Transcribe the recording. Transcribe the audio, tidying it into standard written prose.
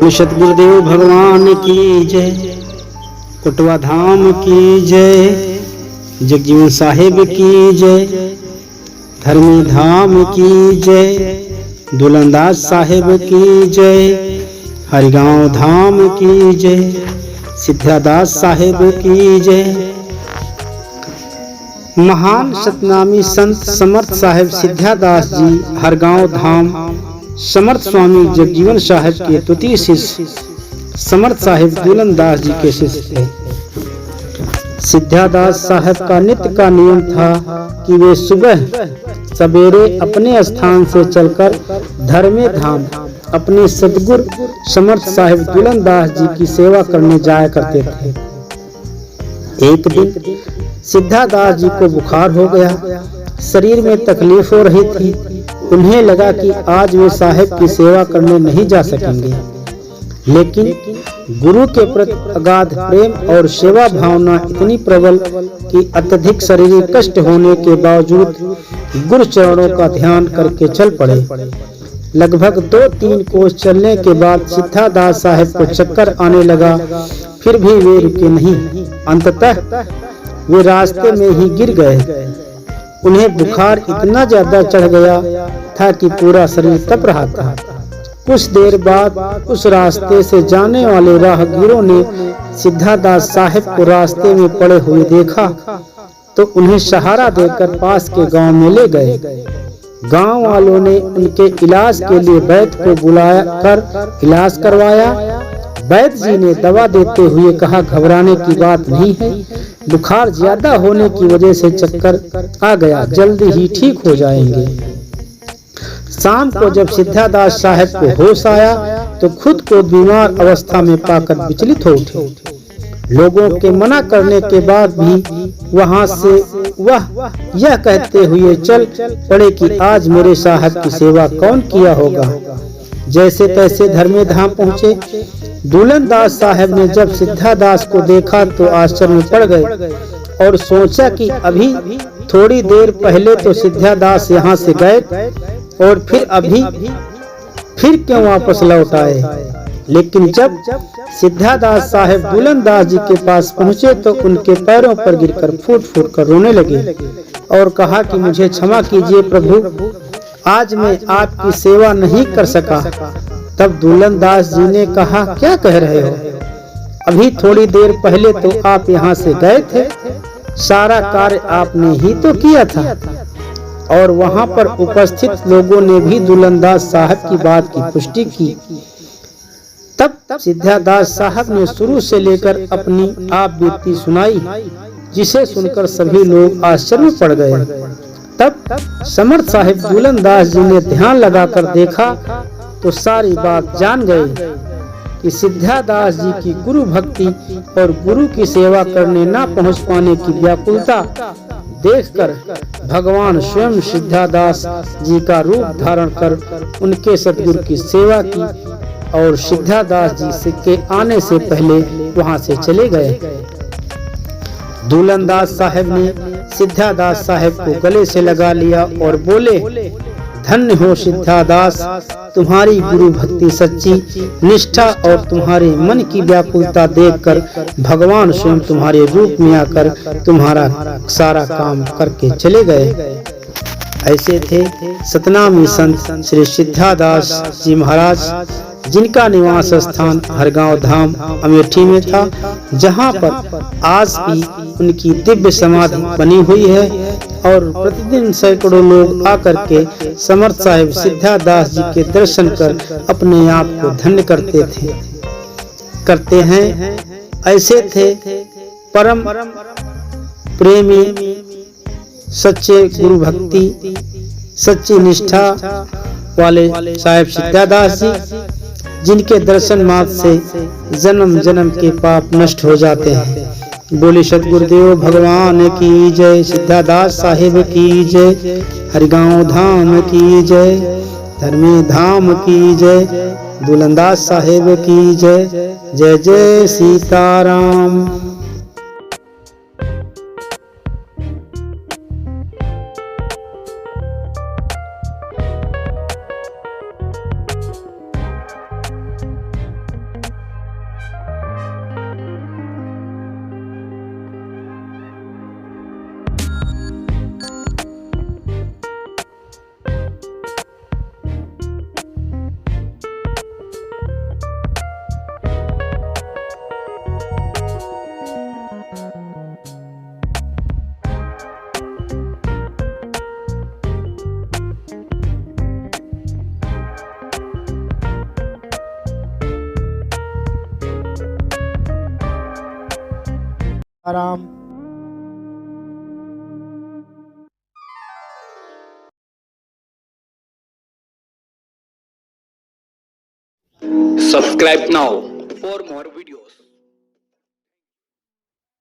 बोले सतगुरुदेव भगवान की जय, कोटवा धाम की जय, जगजीवन साहिब की जय, धर्मी धाम की जय, दुलंदाज साहिब की जय, हरिगांव धाम की जय, सिद्धादास साहिब की जय। महान सतनामी संत समर्थ साहिब सिद्धादास जी हरगांव धाम समर्थ स्वामी जगजीवन साहिब के द्वितीय शिष्य समर्थ साहिब दुलंदास जी के शिष्य थे। सिद्धादास साहिब का नित्य का नियम था कि वे सुबह सवेरे अपने स्थान से चलकर धर्मे धाम अपने सतगुरु समर्थ साहिब दुलंदास जी की सेवा करने जाया करते थे। एक दिन सिद्धादास जी को बुखार हो गया, शरीर में तकलीफ हो रही थी। उन्हें लगा कि आज वे साहिब की सेवा करने नहीं जा सकेंगे, लेकिन गुरु के प्रति अगाध प्रेम और सेवा भावना इतनी प्रबल कि अत्यधिक शारीरिक कष्ट होने के बावजूद गुरु चरणों का ध्यान करके चल पड़े। लगभग 2-3 कोस चलने के बाद सिद्धादास साहिब को चक्कर आने लगा, फिर भी वे रुके नहीं। अंततः वे रास्ते में ही गिर गए। उन्हें बुखार इतना ज्यादा चढ़ गया था कि पूरा शरीर तप रहा था। कुछ देर बाद उस रास्ते से जाने वाले राहगीरों ने सिद्धादास साहिब को रास्ते में पड़े हुए देखा तो उन्हें सहारा देकर पास के गांव में ले गए। गांव वालों ने उनके इलाज के लिए वैद्य को बुलाया कर इलाज करवाया। वैद्य जी ने दवा देते हुए कहा, घबराने की बात नहीं है, बुखार ज्यादा होने की वजह से चक्कर आ गया, जल्दी ही ठीक हो जाएंगे। शाम को जब सिद्धादास साहिब को होश आया तो खुद को बीमार अवस्था में पाकर विचलित हो उठे। लोगों के मना करने के बाद भी वहां से वह यह कहते हुए चल पड़े कि आज मेरे साहब की सेवा कौन किया होगा। जैसे तैसे धर्मे धाम पहुँचे। दुलंदास साहब ने जब सिद्धादास को देखा तो आश्चर्य में पड़ गए और सोचा कि अभी थोड़ी देर पहले तो सिद्धादास यहाँ से गए और फिर क्यों वापस लौट आए। लेकिन जब सिद्धादास साहब दुलंदास जी के पास पहुँचे तो उनके पैरों पर गिरकर फूट फूट कर रोने लगे और कहा कि मुझे क्षमा कीजिए प्रभु, आज मैं आपकी सेवा नहीं कर सका। तब दुलंदास जी ने कहा, क्या कह रहे हो, अभी थोड़ी देर पहले तो आप यहाँ से गए थे, सारा कार्य आपने ही तो किया था। और वहाँ पर उपस्थित लोगों ने भी दुलंदास साहब की बात की पुष्टि की। तब सिद्धादास साहब ने शुरू से लेकर अपनी आप बीती सुनाई, जिसे सुनकर सभी लोग आश्चर्य में पड़ गए। तब समर्थ साहिब दुलंदास जी ने ध्यान लगाकर देखा तो सारी बात जान गए कि सिद्धादास जी की गुरु भक्ति और गुरु की सेवा करने न पहुंच पाने की व्याकुलता देखकर भगवान स्वयं सिद्धादास जी का रूप धारण कर उनके सतगुरु की सेवा की और सिद्धादास जी के आने से पहले वहां से चले गए। दुलंदास साहब ने सिद्धादास साहब को गले से लगा लिया और बोले, धन्य हो सिद्धादास, तुम्हारी गुरु भक्ति सच्ची निष्ठा और तुम्हारे मन की व्याकुलता देखकर भगवान स्वयं तुम्हारे रूप में आकर तुम्हारा सारा काम करके चले गए। ऐसे थे सतनामी संत श्री सिद्धादास जी महाराज, जिनका निवास स्थान हरगांव धाम अमेठी में था, जहां पर आज भी उनकी दिव्य समाधि बनी हुई है और प्रतिदिन सैकड़ों लोग आकर के समर्थ साहिब सिद्धादास जी के दर्शन कर अपने आप को धन्य करते हैं। ऐसे थे परम प्रेमी, सच्चे गुरु भक्ति, सच्ची निष्ठा वाले साहिब सिद्धादास जी, जिनके दर्शन मात्र से जन्म जन्म के पाप नष्ट हो जाते हैं। बोले सतगुरुदेव भगवान की जय, सिद्धादास साहिब की जय, हरिगांव धाम की जय, धर्मे धाम की जय, दुलंदास साहिब की जय। जय जय सीताराम। आराम। Subscribe now for more videos.